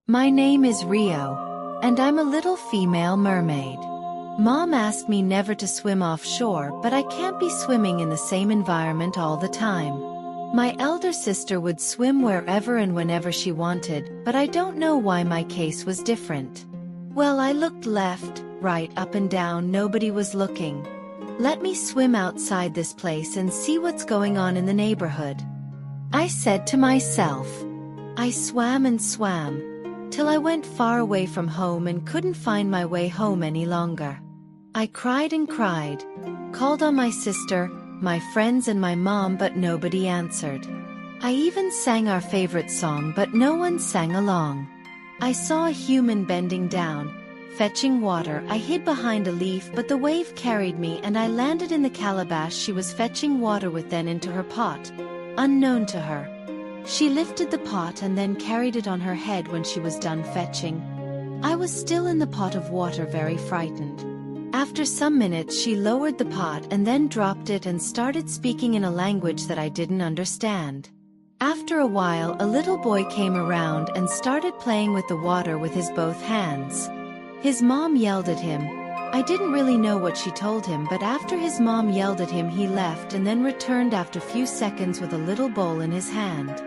My name is Rio, and I'm a little female mermaid. Mom asked me never to swim offshore, but I can't be swimming in the same environment all the time. My elder sister would swim wherever and whenever she wanted, but I don't know why my case was different. Well, I looked left, right, up and down, nobody was looking. Let me swim outside this place and see what's going on in the neighborhood, I said to myself. I swam and swam, till I went far away from home and couldn't find my way home any longer. I cried and cried, called on my sister, my friends and my mom, but nobody answered. I even sang our favorite song, but no one sang along. I saw a human bending down, fetching water. I hid behind a leaf, but the wave carried me and I landed in the calabash she was fetching water with, then into her pot, unknown to her. She lifted the pot and then carried it on her head when she was done fetching. I was still in the pot of water, very frightened. After some minutes she lowered the pot and then dropped it and started speaking in a language that I didn't understand. After a while a little boy came around and started playing with the water with his both hands. His mom yelled at him. I didn't really know what she told him, but after his mom yelled at him he left and then returned after a few seconds with a little bowl in his hand.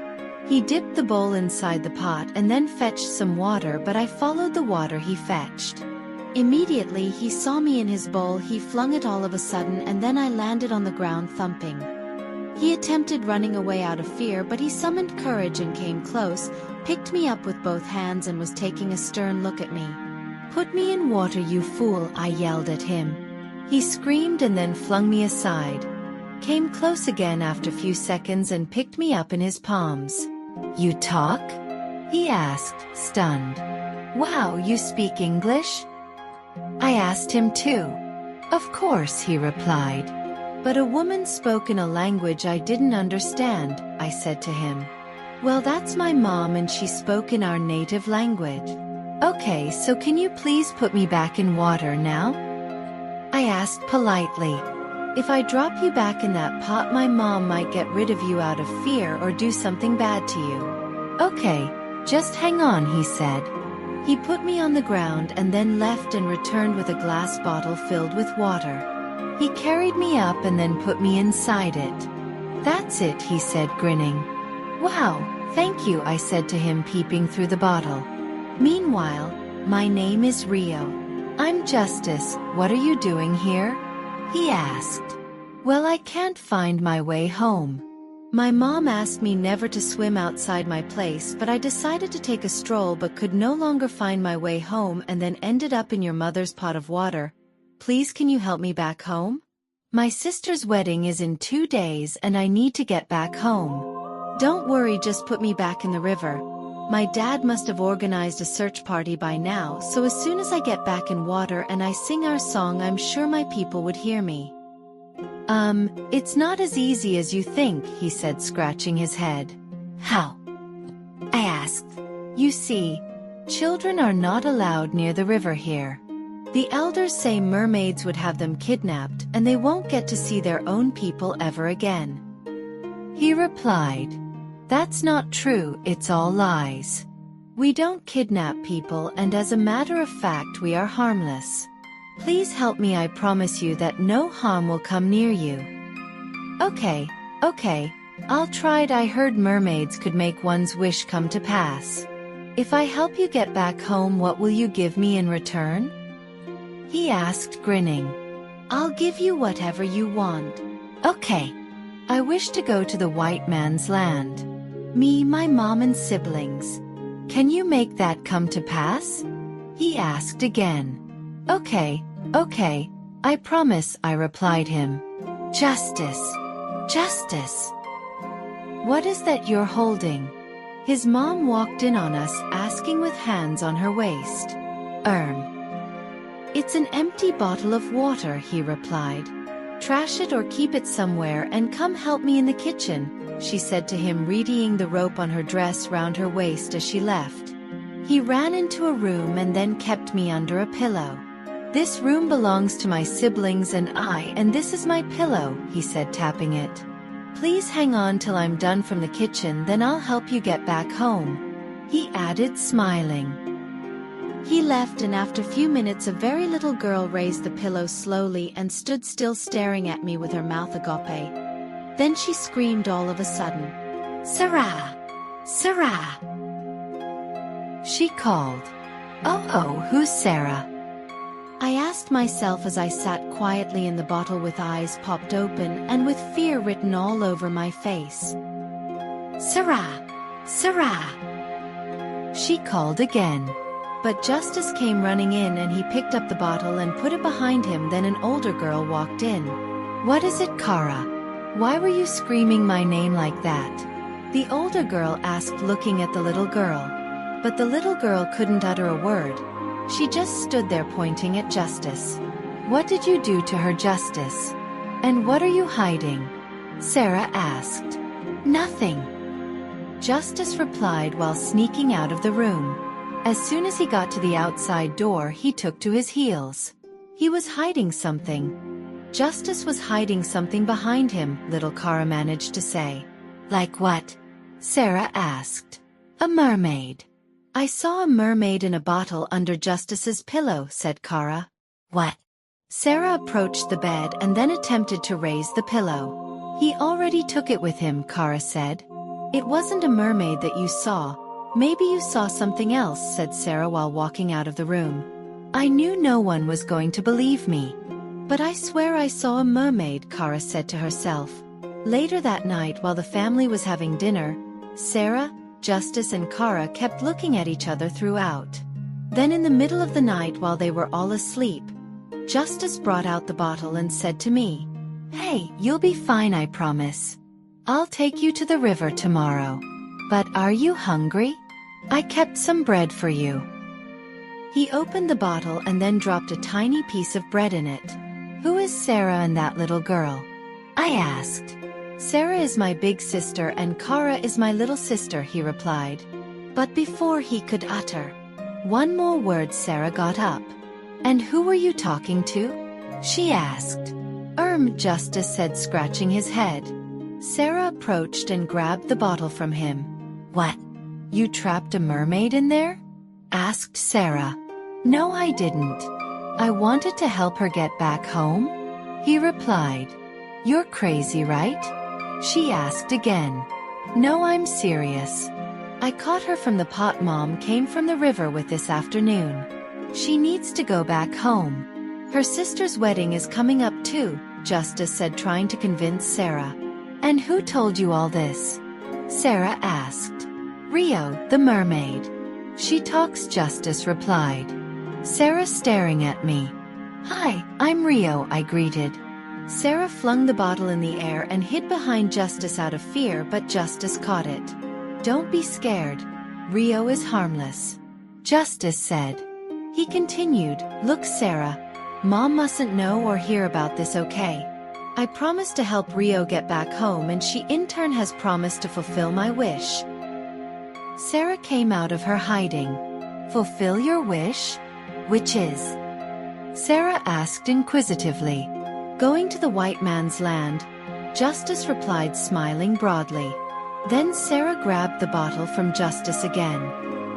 He dipped the bowl inside the pot and then fetched some water, but I followed the water he fetched. Immediately he saw me in his bowl. He flung it all of a sudden and then I landed on the ground thumping. He attempted running away out of fear, but he summoned courage and came close, picked me up with both hands and was taking a stern look at me. Put me in water, you fool, I yelled at him. He screamed and then flung me aside. Came close again after a few seconds and picked me up in his palms. You talk? He asked, stunned. Wow, you speak English? I asked him too. Of course, he replied. But a woman spoke in a language I didn't understand, I said to him. Well, that's my mom and she spoke in our native language. Okay, so can you please put me back in water now? I asked politely. If I drop you back in that pot, my mom might get rid of you out of fear or do something bad to you. Okay, just hang on, he said. He put me on the ground and then left and returned with a glass bottle filled with water. He carried me up and then put me inside it. That's it, he said, grinning. Wow, thank you, I said to him, peeping through the bottle. Meanwhile, my name is Rio. I'm Justice. What are you doing here? He asked. Well, I can't find my way home. My mom asked me never to swim outside my place, but I decided to take a stroll but could no longer find my way home and then ended up in your mother's pot of water. Please, can you help me back home? My sister's wedding is in 2 days and I need to get back home. Don't worry, just put me back in the river. My dad must have organized a search party by now, so as soon as I get back in water and I sing our song, I'm sure my people would hear me. It's not as easy as you think, he said, scratching his head. How? I asked. You see, children are not allowed near the river here. The elders say mermaids would have them kidnapped and they won't get to see their own people ever again. He replied. That's not true, it's all lies. We don't kidnap people, and as a matter of fact we are harmless. Please help me, I promise you that no harm will come near you. Okay, I'll try it. I heard mermaids could make one's wish come to pass. If I help you get back home, what will you give me in return? He asked, grinning. I'll give you whatever you want. Okay. I wish to go to the white man's land. Me, my mom and siblings. Can you make that come to pass? He asked again. Okay, I promise, I replied him. Justice. What is that you're holding? His mom walked in on us, asking with hands on her waist. It's an empty bottle of water, he replied. Trash it or keep it somewhere and come help me in the kitchen, she said to him, readying the rope on her dress round her waist as she left. He ran into a room and then kept me under a pillow. This room belongs to my siblings and I, and this is my pillow, he said, tapping it. Please hang on till I'm done from the kitchen, then I'll help you get back home. he added, smiling. He left, and after a few minutes a very little girl raised the pillow slowly and stood still staring at me with her mouth agape. Then she screamed all of a sudden. "Sarah! Sarah!" She called. Oh, who's Sarah? I asked myself as I sat quietly in the bottle with eyes popped open and with fear written all over my face. "Sarah! Sarah!" She called again. But Justice came running in and he picked up the bottle and put it behind him. Then an older girl walked in. "What is it, Kara? Why were you screaming my name like that?" The older girl asked, looking at the little girl. But the little girl couldn't utter a word. She just stood there pointing at Justice. "What did you do to her, Justice? And what are you hiding?" Sarah asked. "Nothing," Justice replied while sneaking out of the room. As soon as he got to the outside door, he took to his heels. He was hiding something. Justice was hiding something behind him, little Kara managed to say. "Like what?" Sarah asked. "A mermaid. I saw a mermaid in a bottle under Justice's pillow," said Kara. "What?" Sarah approached the bed and then attempted to raise the pillow. "He already took it with him," Kara said. "It wasn't a mermaid that you saw. Maybe you saw something else," said Sarah while walking out of the room. I knew no one was going to believe me. "But I swear I saw a mermaid," Kara said to herself. Later that night, while the family was having dinner, Sarah, Justice and Kara kept looking at each other throughout. Then in the middle of the night, while they were all asleep, Justice brought out the bottle and said to me, "Hey, you'll be fine, I promise. I'll take you to the river tomorrow. But are you hungry? I kept some bread for you." He opened the bottle and then dropped a tiny piece of bread in it. "Who is Sarah and that little girl?" I asked. "Sarah is my big sister and Kara is my little sister," he replied. But before he could utter one more word, Sarah got up. "And who were you talking to?" she asked. Justice said, scratching his head. Sarah approached and grabbed the bottle from him. "What? You trapped a mermaid in there?" asked Sarah. "No, I didn't. I wanted to help her get back home," he replied. "You're crazy, right?" she asked again. "No, I'm serious. I caught her from the pot Mom came from the river with this afternoon. She needs to go back home. Her sister's wedding is coming up too," Justice said, trying to convince Sarah. "And who told you all this?" Sarah asked. "Rio, the mermaid. She talks," Justice replied. Sarah staring at me. "Hi, I'm Rio," I greeted. Sarah flung the bottle in the air and hid behind Justice out of fear, but Justice caught it. "Don't be scared. Rio is harmless," Justice said. He continued, "Look, Sarah, Mom mustn't know or hear about this, okay? I promised to help Rio get back home and she in turn has promised to fulfill my wish." Sarah came out of her hiding. "Fulfill your wish? Which is?" Sarah asked inquisitively. "Going to the white man's land," Justice replied, smiling broadly. Then Sarah grabbed the bottle from Justice again.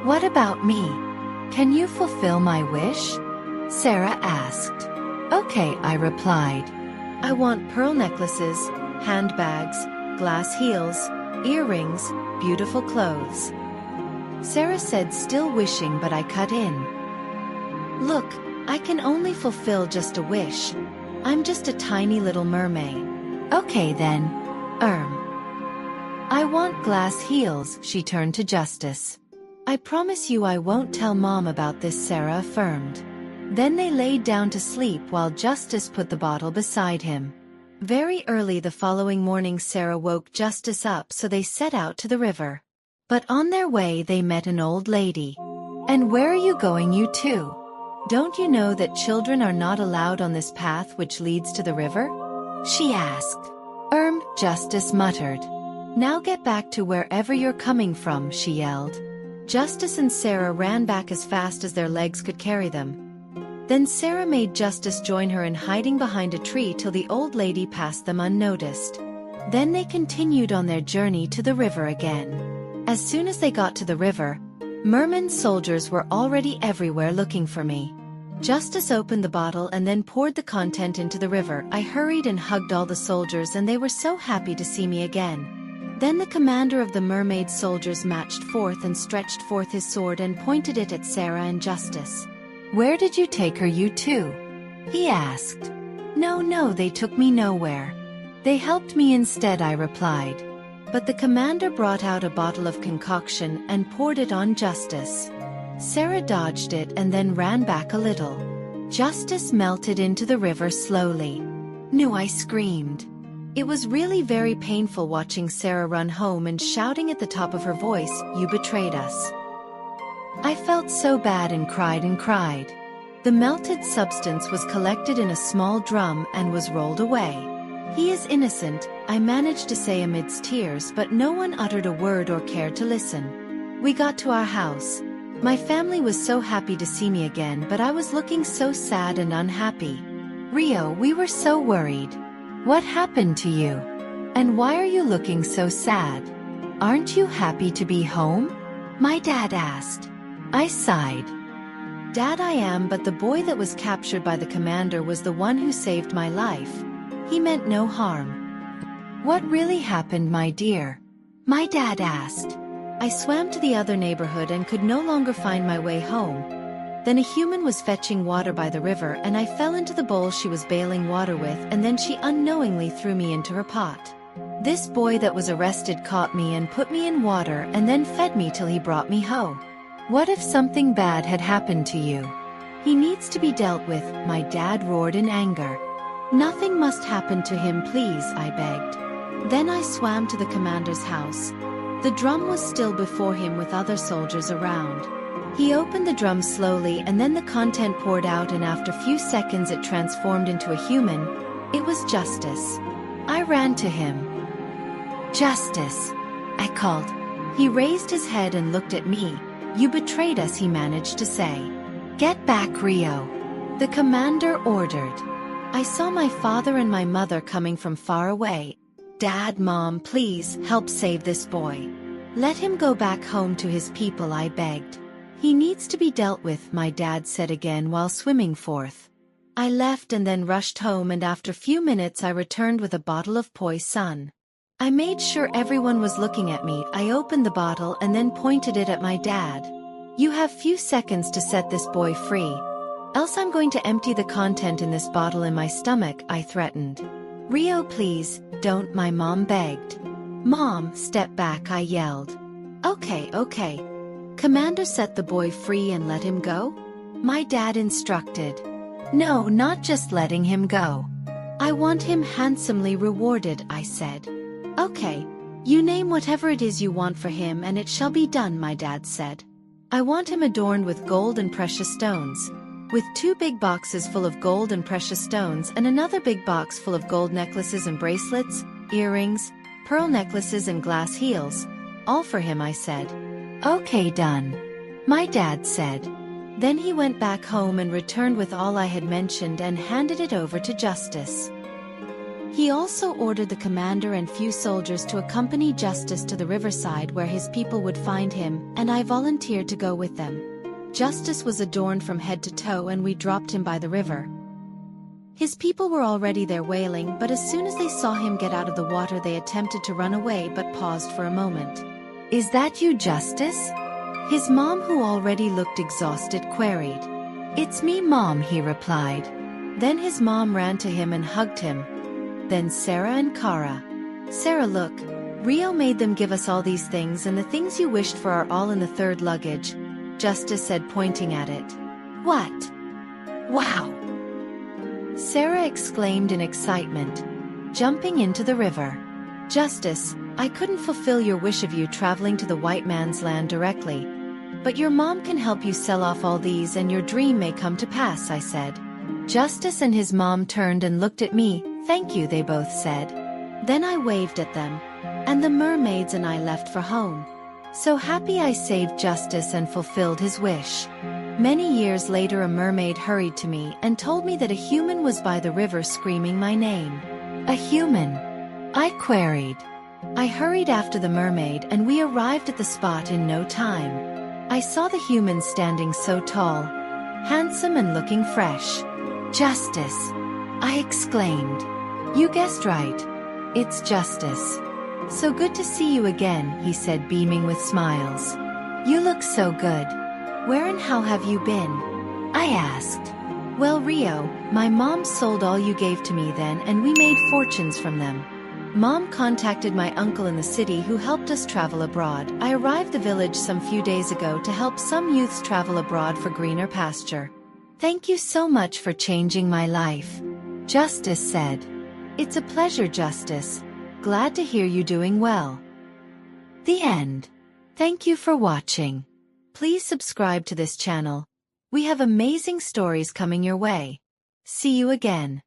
"What about me? Can you fulfill my wish?" Sarah asked. "Okay," I replied. "I want pearl necklaces, handbags, glass heels, earrings, beautiful clothes." Sarah said, still wishing, but I cut in. "Look, I can only fulfill just a wish. I'm just a tiny little mermaid." "Okay then. I want glass heels," she turned to Justice. "I promise you I won't tell Mom about this," Sarah affirmed. Then they laid down to sleep while Justice put the bottle beside him. Very early the following morning Sarah woke Justice up, so they set out to the river. But on their way they met an old lady. "And where are you going, you two? Don't you know that children are not allowed on this path which leads to the river?" she asked. Justice muttered. "Now get back to wherever you're coming from," she yelled. Justice and Sarah ran back as fast as their legs could carry them. Then Sarah made Justice join her in hiding behind a tree till the old lady passed them unnoticed. Then they continued on their journey to the river again. As soon as they got to the river, Merman soldiers were already everywhere looking for me. Justice opened the bottle and then poured the content into the river. I hurried and hugged all the soldiers and they were so happy to see me again. Then the commander of the mermaid soldiers marched forth and stretched forth his sword and pointed it at Sarah and Justice. "Where did you take her, you two?" he asked. No, they took me nowhere. They helped me instead," I replied. But the commander brought out a bottle of concoction and poured it on Justice. Sarah dodged it and then ran back a little. Justice melted into the river slowly. "No," I screamed. It was really very painful watching Sarah run home and shouting at the top of her voice, "You betrayed us." I felt so bad and cried. The melted substance was collected in a small drum and was rolled away. "He is innocent," I managed to say amidst tears, but no one uttered a word or cared to listen. We got to our house. My family was so happy to see me again, but I was looking so sad and unhappy. "Rio, we were so worried. What happened to you? And why are you looking so sad? Aren't you happy to be home?" my dad asked. I sighed. "Dad, I am, but the boy that was captured by the commander was the one who saved my life. He meant no harm." "What really happened, my dear?" my dad asked. I swam to the other neighborhood and could no longer find my way home. Then a human was fetching water by the river and I fell into the bowl she was bailing water with, and then she unknowingly threw me into her pot. This boy that was arrested caught me and put me in water and then fed me till he brought me home. What if something bad had happened to you? He needs to be dealt with, my dad roared in anger. Nothing must happen to him, please, I begged. Then I swam to the commander's house. The drum was still before him with other soldiers around. He opened the drum slowly and then the content poured out, and after few seconds it transformed into a human. It was Justice. I ran to him. "Justice," I called. He raised his head and looked at me. "You betrayed us," he managed to say. "Get back, Rio," the commander ordered. I saw my father and my mother coming from far away. "Dad, Mom, please, help save this boy. Let him go back home to his people," I begged. "He needs to be dealt with," my dad said again while swimming forth. I left and then rushed home, and after few minutes I returned with a bottle of poison. I made sure everyone was looking at me. I opened the bottle and then pointed it at my dad. "You have few seconds to set this boy free. Else I'm going to empty the content in this bottle in my stomach," I threatened. "Rio, please, don't," my mom begged. "Mom, step back," I yelled. Okay. Commander, set the boy free and let him go," my dad instructed. "No, not just letting him go. I want him handsomely rewarded," I said. "Okay, you name whatever it is you want for him and it shall be done," my dad said. "I want him adorned with gold and precious stones, with 2 big boxes full of gold and precious stones and another big box full of gold necklaces and bracelets, earrings, pearl necklaces and glass heels. All for him," I said. "Okay, done," my dad said. Then he went back home and returned with all I had mentioned and handed it over to Justice. He also ordered the commander and few soldiers to accompany Justice to the riverside where his people would find him, and I volunteered to go with them. Justice was adorned from head to toe and we dropped him by the river. His people were already there wailing, but as soon as they saw him get out of the water they attempted to run away but paused for a moment. "Is that you, Justice?" his mom, who already looked exhausted, queried. "It's me, Mom," he replied. Then his mom ran to him and hugged him. Then Sarah and Kara. "Sarah, look. Rio made them give us all these things, and the things you wished for are all in the 3rd luggage," Justice said, pointing at it. "What? Wow!" Sarah exclaimed in excitement, jumping into the river. "Justice, I couldn't fulfill your wish of you traveling to the white man's land directly. But your mom can help you sell off all these and your dream may come to pass," I said. Justice and his mom turned and looked at me. "Thank you," they both said. Then I waved at them. And the mermaids and I left for home. So happy I saved Justice and fulfilled his wish. Many years later a mermaid hurried to me and told me that a human was by the river screaming my name. "A human?" I queried. I hurried after the mermaid and we arrived at the spot in no time. I saw the human standing so tall, handsome and looking fresh. Justice! I exclaimed. You guessed right. It's Justice. So good to see you again, he said, beaming with smiles. You look so good. Where and how have you been? I asked. Well, Rio, my mom sold all you gave to me then and we made fortunes from them. Mom contacted my uncle in the city who helped us travel abroad. I arrived the village some few days ago to help some youths travel abroad for greener pasture. Thank you so much for changing my life. Justice said. It's a pleasure, Justice. Glad to hear you doing well. The end. Thank you for watching. Please subscribe to this channel. We have amazing stories coming your way. See you again.